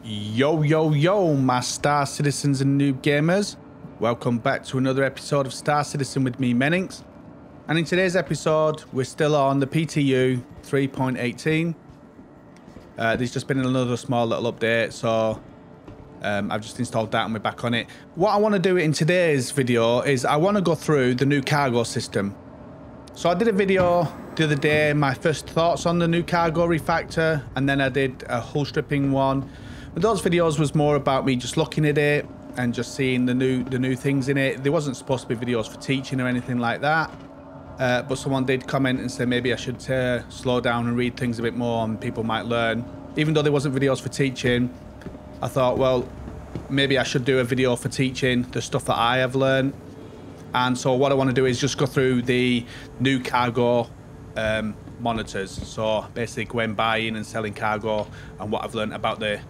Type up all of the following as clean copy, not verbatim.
Yo, yo, yo, my Star Citizens and Noob Gamers. Welcome back to another episode of Star Citizen with me, Mennings. And in today's episode, we're still on the PTU 3.18. There's just been another small little update, so I've just installed that and we're back on it. What I want to do in today's video is I want to go through the new cargo system. So I did a video the other day, my first thoughts on the new cargo refactor, and then I did a hull stripping one. But those videos was more about me just looking at it and just seeing the new things in it. There wasn't supposed to be videos for teaching or anything like that. But someone did comment and say maybe I should slow down and read things a bit more and people might learn. Even though there wasn't videos for teaching, I thought, well, maybe I should do a video for teaching the stuff that I have learned. And so what I want to do is just go through the new cargo monitors. So basically going buying and selling cargo and what I've learned about the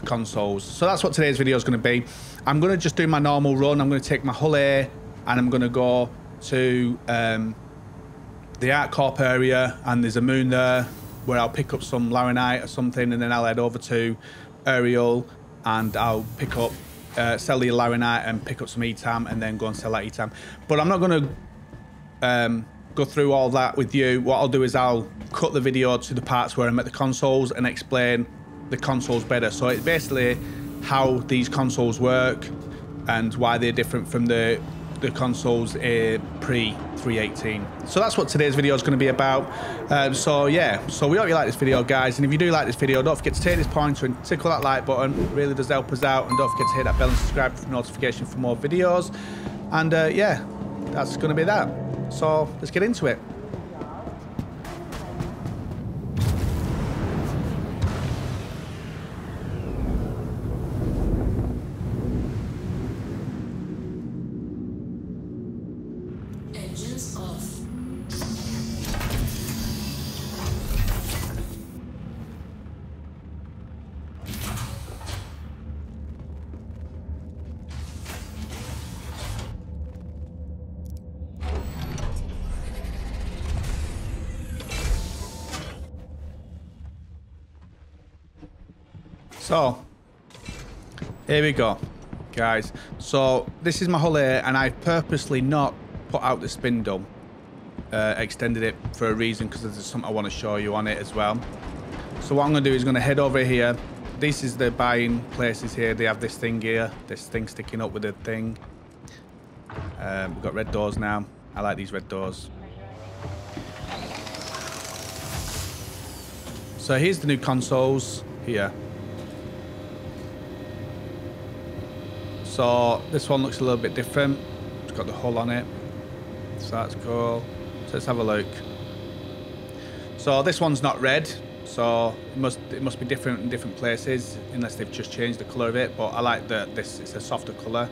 consoles. So that's what today's video is going to be. I'm going to just do my normal run. I'm going to take my hull A and I'm going to go to the Art Corp area, and there's a moon there where I'll pick up some laranite or something, and then I'll head over to Ariel and I'll pick up sell the laranite and pick up some ETAM and then go and sell that ETAM. But I'm not going to go through all that with you. What I'll do is I'll cut the video to the parts where I'm at the consoles and explain the consoles better. So it's basically how these consoles work and why they're different from the consoles pre 3.18. So that's what today's video is going to be about. So yeah, so we hope you like this video, guys, and if you do like this video, don't forget to take this pointer and tickle that like button. It really does help us out, and don't forget to hit that bell and subscribe for notification for more videos. And yeah, that's going to be that. So let's get into it. So here we go, guys. So this is my hull A, and I've purposely not put out the spindle, extended it for a reason, because there's something I want to show you on it as well. So what I'm going to do is going to head over here. This is the buying places here. They have this thing here, this thing sticking up with a thing. We've got red doors now. I like these red doors. So here's the new consoles here. So this one looks a little bit different. It's got the hull on it. So that's cool. So let's have a look. So this one's not red. So it must be different in different places, unless they've just changed the colour of it. But I like that this, it's a softer colour.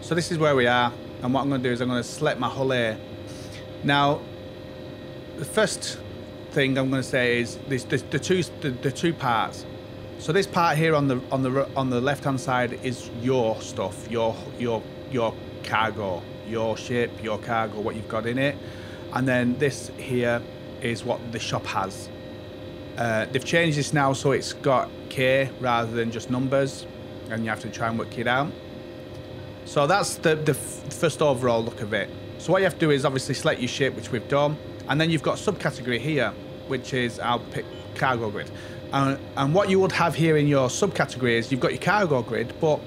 So this is where we are. And what I'm going to do is I'm going to select my hull A. Now, the first thing I'm going to say is the two parts. So this part here on the left hand side is your stuff, your cargo, your ship, your cargo, what you've got in it, and then this here is what the shop has. They've changed this now, so it's got K rather than just numbers, and you have to try and work it out. So that's the first overall look of it. So what you have to do is obviously select your ship, which we've done, and then you've got a subcategory here, which is I'll pick cargo grid. And what you would have here in your subcategory is you've got your cargo grid, but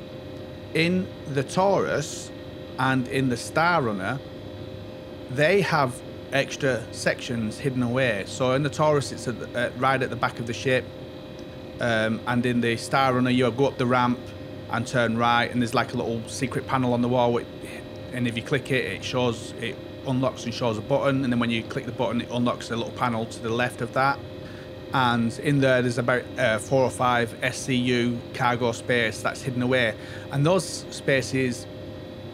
in the Taurus and in the Star Runner, they have extra sections hidden away. So in the Taurus, it's right at the back of the ship, and in the Star Runner, you go up the ramp and turn right, and there's like a little secret panel on the wall, and if you click it, it unlocks and shows a button, and then when you click the button, it unlocks a little panel to the left of that. And in there's about 4 or 5 SCU cargo space that's hidden away, and those spaces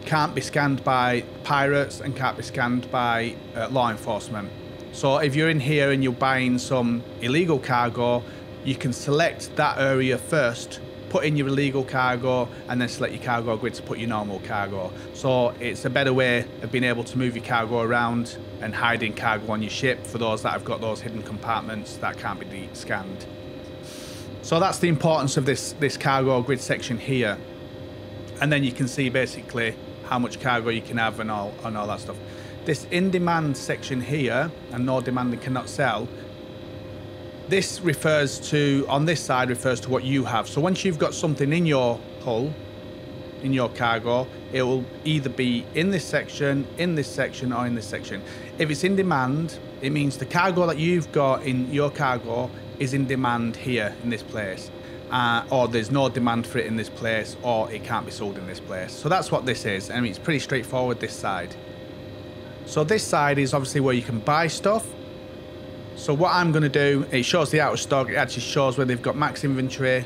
can't be scanned by pirates and can't be scanned by law enforcement. So if you're in here and you're buying some illegal cargo, you can select that area first, put in your illegal cargo, and then select your cargo grid to put your normal cargo. So it's a better way of being able to move your cargo around and hiding cargo on your ship for those that have got those hidden compartments that can't be scanned. So that's the importance of this cargo grid section here. And then you can see basically how much cargo you can have and all that stuff. This in-demand section here, and no demand and cannot sell, this refers to, on this side, refers to what you have. So once you've got something in your hull, in your cargo, it will either be in this section, or in this section. If it's in demand, it means the cargo that you've got in your cargo is in demand here in this place. Or there's no demand for it in this place, or it can't be sold in this place. So that's what this is. I mean, it's pretty straightforward, this side. So this side is obviously where you can buy stuff. So what I'm going to do, it shows the out of stock. It actually shows where they've got max inventory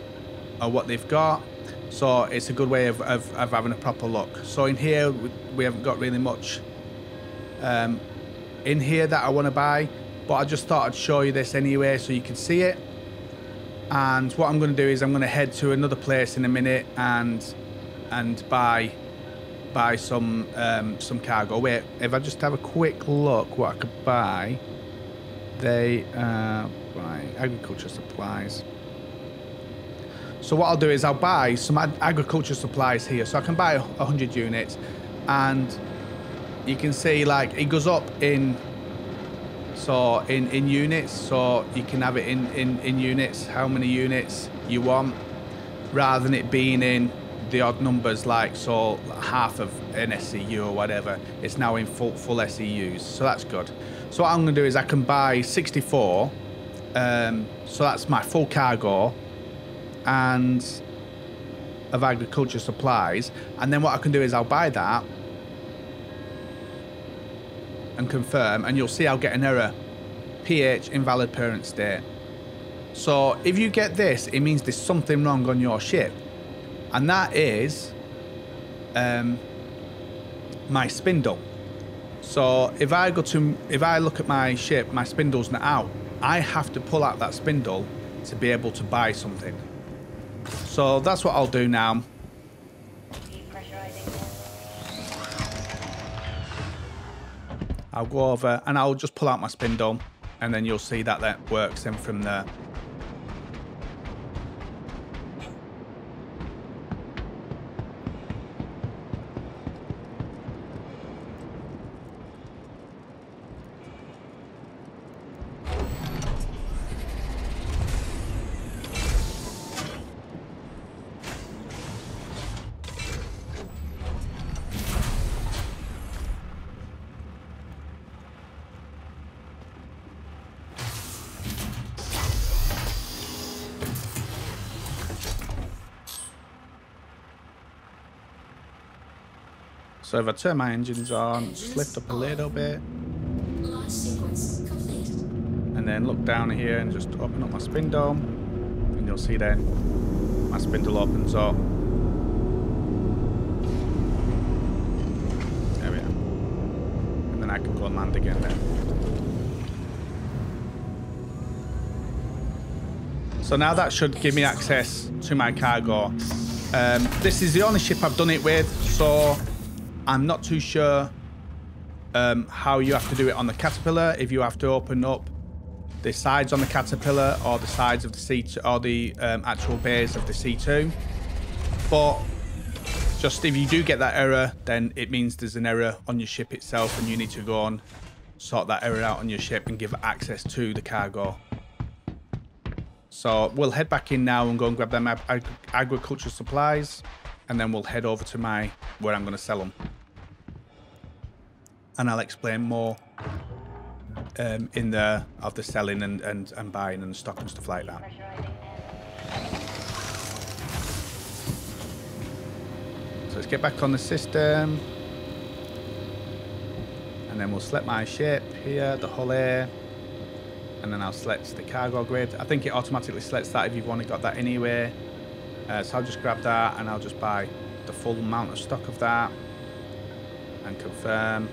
or what they've got. So it's a good way of having a proper look. So in here, we haven't got really much in here that I want to buy. But I just thought I'd show you this anyway so you can see it. And what I'm going to do is I'm going to head to another place in a minute and buy some cargo. Wait, if I just have a quick look what I could buy. They buy agriculture supplies. So what I'll do is I'll buy some agriculture supplies here. So I can buy 100 units, and you can see like it goes up in units. So you can have it in units, how many units you want, rather than it being in the odd numbers, like so half of an SCU or whatever. It's now in full SCUs, so that's good. So what I'm going to do is I can buy 64, so that's my full cargo and of agriculture supplies. And then what I can do is I'll buy that and confirm, and you'll see I'll get an error, PH invalid parent state. So if you get this, it means there's something wrong on your ship, and that is my spindle. So if I look at my ship, my spindle's not out. I have to pull out that spindle to be able to buy something. So that's what I'll do now. I'll go over and I'll just pull out my spindle, and then you'll see that that works in from there. So if I turn my engines on, just lift up a little bit, and then look down here and just open up my spindle, and you'll see then my spindle opens up. There we are. And then I can go and land again then. So now that should give me access to my cargo. This is the only ship I've done it with, so I'm not too sure how you have to do it on the Caterpillar, if you have to open up the sides on the Caterpillar or the sides of the C2 or the actual bays of the C2. But just if you do get that error, then it means there's an error on your ship itself, and you need to go and sort that error out on your ship and give access to the cargo. So we'll head back in now and go and grab them agricultural supplies, and then we'll head over to where I'm going to sell them. And I'll explain more in there of the selling and buying and stock and stuff like that. So let's get back on the system. And then we'll select my ship here, the hull here. And then I'll select the cargo grid. I think it automatically selects that if you've only got that anyway. So I'll just grab that and I'll just buy the full amount of stock of that and confirm.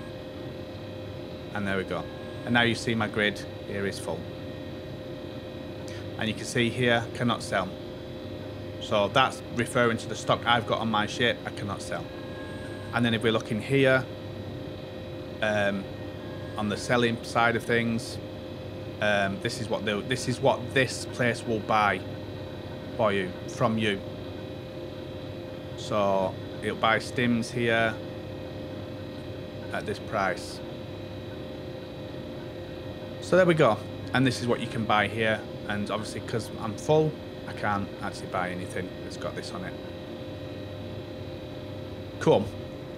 And there we go. And now you see my grid here is full. And you can see here, cannot sell. So that's referring to the stock I've got on my ship, I cannot sell. And then if we're looking here, on the selling side of things, this is what this place will buy. for you, from you. So it'll buy stims here at this price. So there we go. And this is what you can buy here. And obviously, because I'm full, I can't actually buy anything that's got this on it. Cool.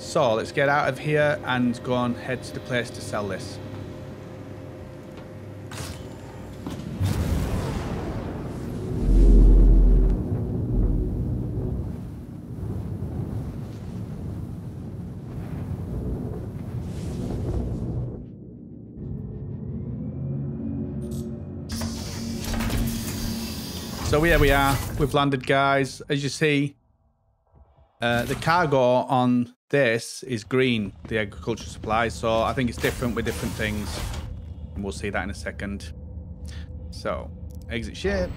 So let's get out of here and go on, head to the place to sell this. So here we are, we've landed, guys. As you see, the cargo on this is green, the agricultural supplies, so I think it's different with different things. And we'll see that in a second. So, exit ship.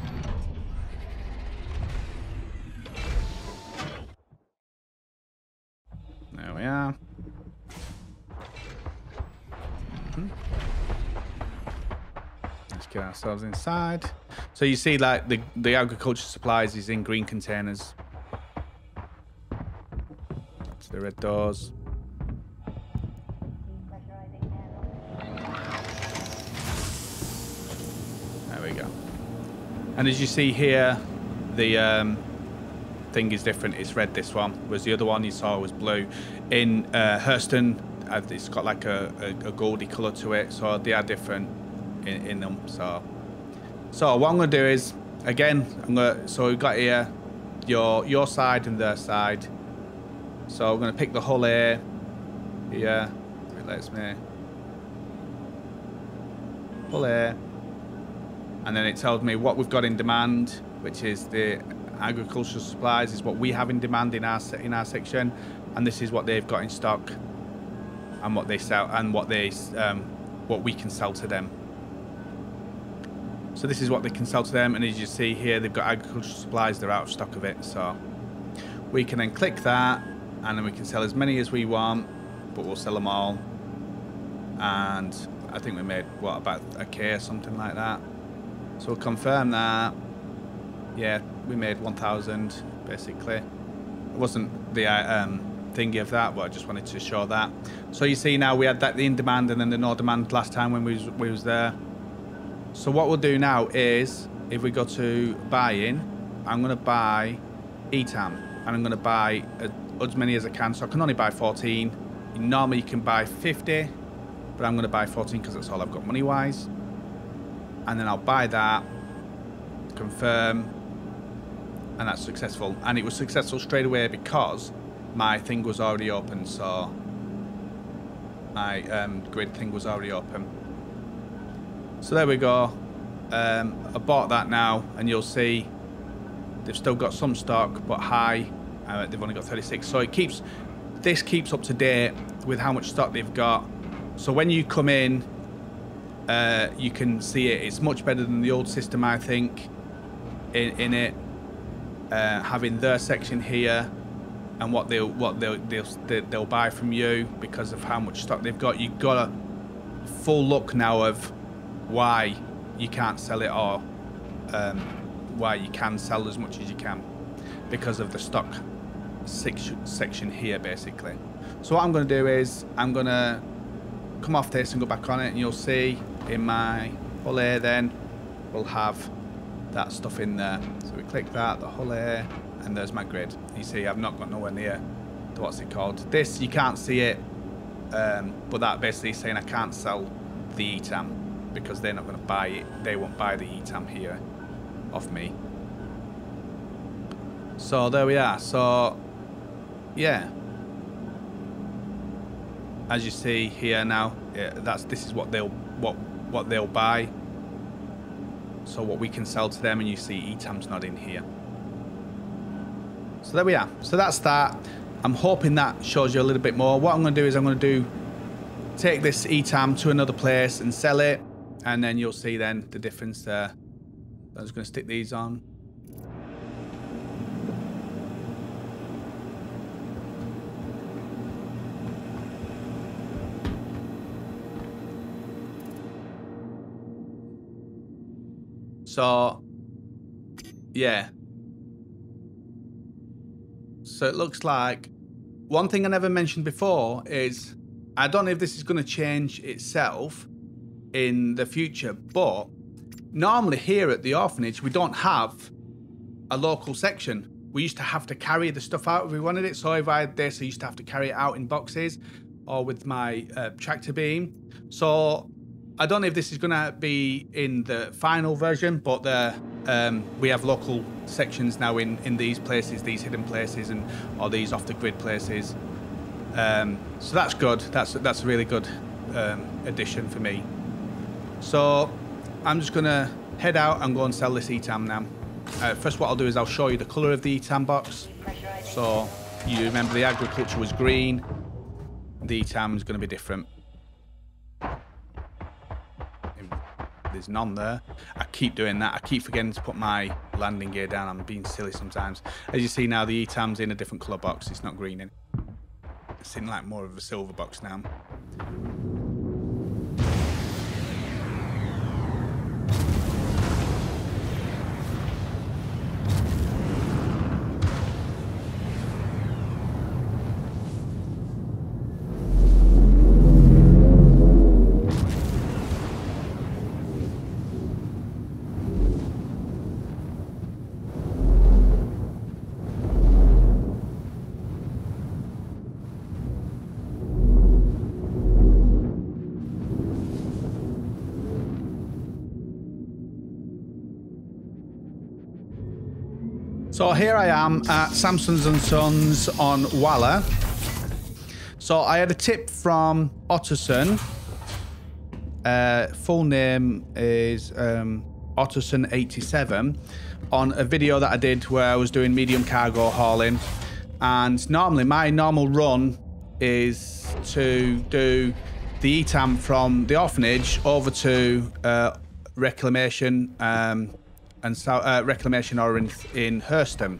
There we are. Let's get ourselves inside. So you see, like, the agricultural supplies is in green containers. That's the red doors. There we go. And as you see here, the thing is different. It's red, this one. Whereas the other one you saw was blue. In Hurston, it's got like a goldy colour to it. So they are different in them. So what I'm going to do is, again, so we've got here your side and their side. So I'm going to pick the hull here. Here. It lets me. Hull here. And then it tells me what we've got in demand, which is the agricultural supplies is what we have in demand in our section, and this is what they've got in stock and what they sell and what we can sell to them. So this is what they can sell to them, and as you see here, they've got agricultural supplies, they're out of stock of it. So we can then click that, and then we can sell as many as we want, but we'll sell them all. And I think we made, what, about a K or something like that. So we'll confirm that. Yeah, we made 1,000, basically. It wasn't the thingy of that, but I just wanted to show that. So you see now we had that the in demand and then the no demand last time when we was there. So what we'll do now is, if we go to buying, I'm going to buy ETAM, and I'm going to buy as many as I can. So I can only buy 14. Normally you can buy 50, but I'm going to buy 14 because that's all I've got money-wise. And then I'll buy that, confirm, and that's successful. And it was successful straight away because my thing was already open. So my grid thing was already open. So there we go. I bought that now, and you'll see they've still got some stock, but high. They've only got 36. So this keeps up to date with how much stock they've got. So when you come in, you can see it. It's much better than the old system, I think. In it, having their section here and what they'll buy from you because of how much stock they've got. You've got a full look now of why you can't sell it, or why you can sell as much as you can because of the stock section here, basically. So what I'm going to do is I'm going to come off this and go back on it, and you'll see in my hull here then we'll have that stuff in there. So we click that, the hull here, and there's my grid. You see I've not got nowhere near the, what's it called, this, you can't see it, but that basically is saying I can't sell the ETAM because they're not going to buy it. They won't buy the ETAM here off me. So there we are. So yeah, as you see here now, this is what they'll buy. So what we can sell to them, and you see ETAM's not in here. So there we are. So that's that. I'm hoping that shows you a little bit more. What I'm going to do is I'm going to take this ETAM to another place and sell it, and then you'll see then the difference there. I'm just going to stick these on. So, yeah, So it looks like one thing I never mentioned before is I don't know if this is going to change itself in the future, but normally here at the orphanage we don't have a local section. We used to have to carry the stuff out if we wanted it. So if I had this, I used to have to carry it out in boxes or with my tractor beam. So I don't know if this is going to be in the final version, but we have local sections now in these places, these hidden places, and or these off the grid places. So that's good. That's a really good addition for me. So I'm just going to head out and go and sell this ETAM now. First, what I'll do is I'll show you the colour of the ETAM box. So you remember the agriculture was green. The ETAM is going to be different. There's none there. I keep doing that. I keep forgetting to put my landing gear down. I'm being silly sometimes. As you see now, the ETAM's in a different colour box. It's not green in. It's in like more of a silver box now. So here I am at Samsons and Sons on Walla. So I had a tip from Otterson. Full name is Otterson87 on a video that I did where I was doing medium cargo hauling. And normally my normal run is to do the ETAM from the orphanage over to reclamation reclamation or in Hurston.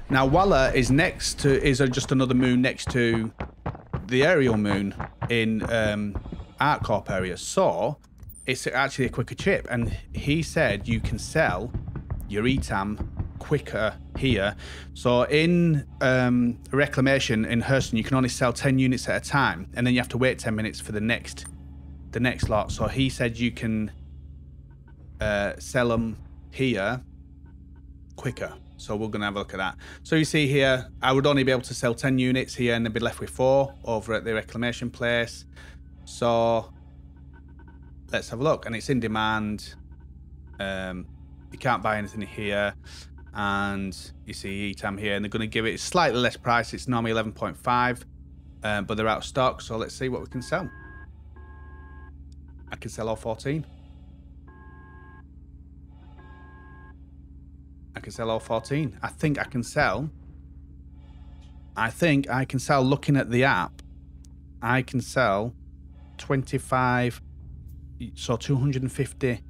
Now Walla is next to just another moon next to the aerial moon in ArcCorp area, so it's actually a quicker trip. And he said you can sell your ETAM quicker here. So in reclamation in Hurston, you can only sell 10 units at a time, and then you have to wait 10 minutes for the next lot. So he said you can sell them here quicker. So we're going to have a look at that. So you see here, I would only be able to sell 10 units here and then be left with 4 over at the reclamation place. So let's have a look. And it's in demand. You can't buy anything here. And you see ETAM here, and they're going to give it slightly less price. It's normally 11.5, but they're out of stock. So let's see what we can sell. I can sell all 14. I can sell all 14. I think I can sell, looking at the app, I can sell 25, so 250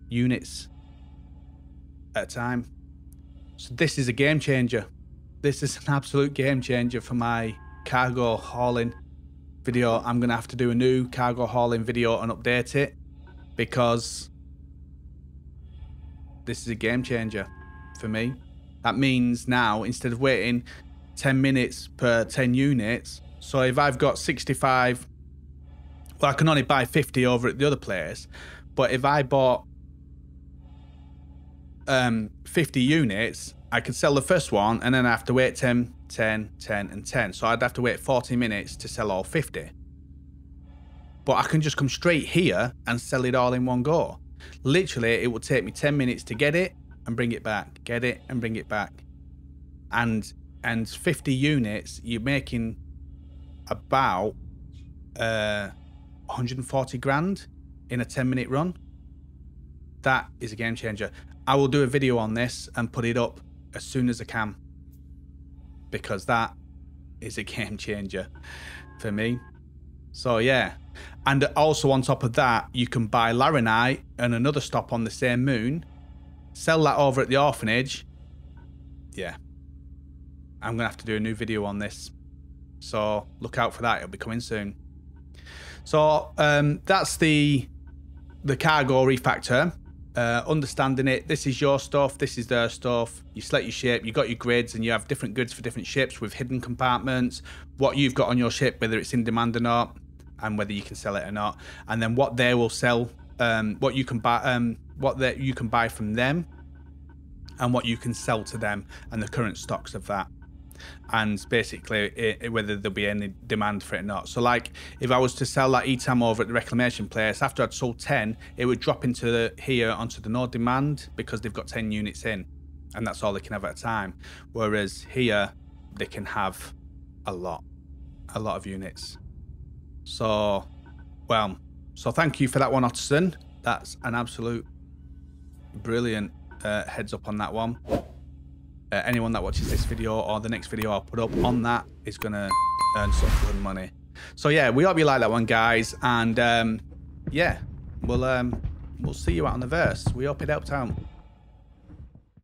units at a time. So this is a game changer. This is an absolute game changer for my cargo hauling video. I'm going to have to do a new cargo hauling video and update it, because this is a game changer for me. That means now, instead of waiting 10 minutes per 10 units, so if I've got 65, well, I can only buy 50 over at the other place, but if I bought 50 units, I could sell the first one, and then I have to wait 10, 10, 10, and 10. So I'd have to wait 40 minutes to sell all 50. But I can just come straight here and sell it all in one go. Literally, it would take me 10 minutes to get it and bring it back, get it and bring it back. And 50 units, you're making about 140 grand in a 10-minute run. That is a game changer. I will do a video on this and put it up as soon as I can, because that is a game changer for me. So yeah, and also on top of that, you can buy Laranite and another stop on the same moon, sell that over at the orphanage. Yeah, I'm gonna have to do a new video on this, so look out for that. It'll be coming soon. So that's the cargo refactor. understanding it. This is your stuff, this is their stuff. You select your ship, you got your grids, and you have different grids for different ships with hidden compartments, what you've got on your ship, whether it's in demand or not, and whether you can sell it or not, and then what they will sell, what you can buy, you can buy from them, and what you can sell to them, and the current stocks of that, and basically whether there'll be any demand for it or not. So like if I was to sell that ETAM over at the reclamation place, after I'd sold 10, it would drop into here onto the no demand because they've got 10 units in, and that's all they can have at a time. Whereas here they can have a lot of units. So so thank you for that one, Otterson. That's an absolute brilliant heads up on that one. Anyone that watches this video or the next video I'll put up on that is gonna earn some good money. So yeah, we hope you like that one, guys, and yeah, we'll see you out on the verse. We hope it helped out.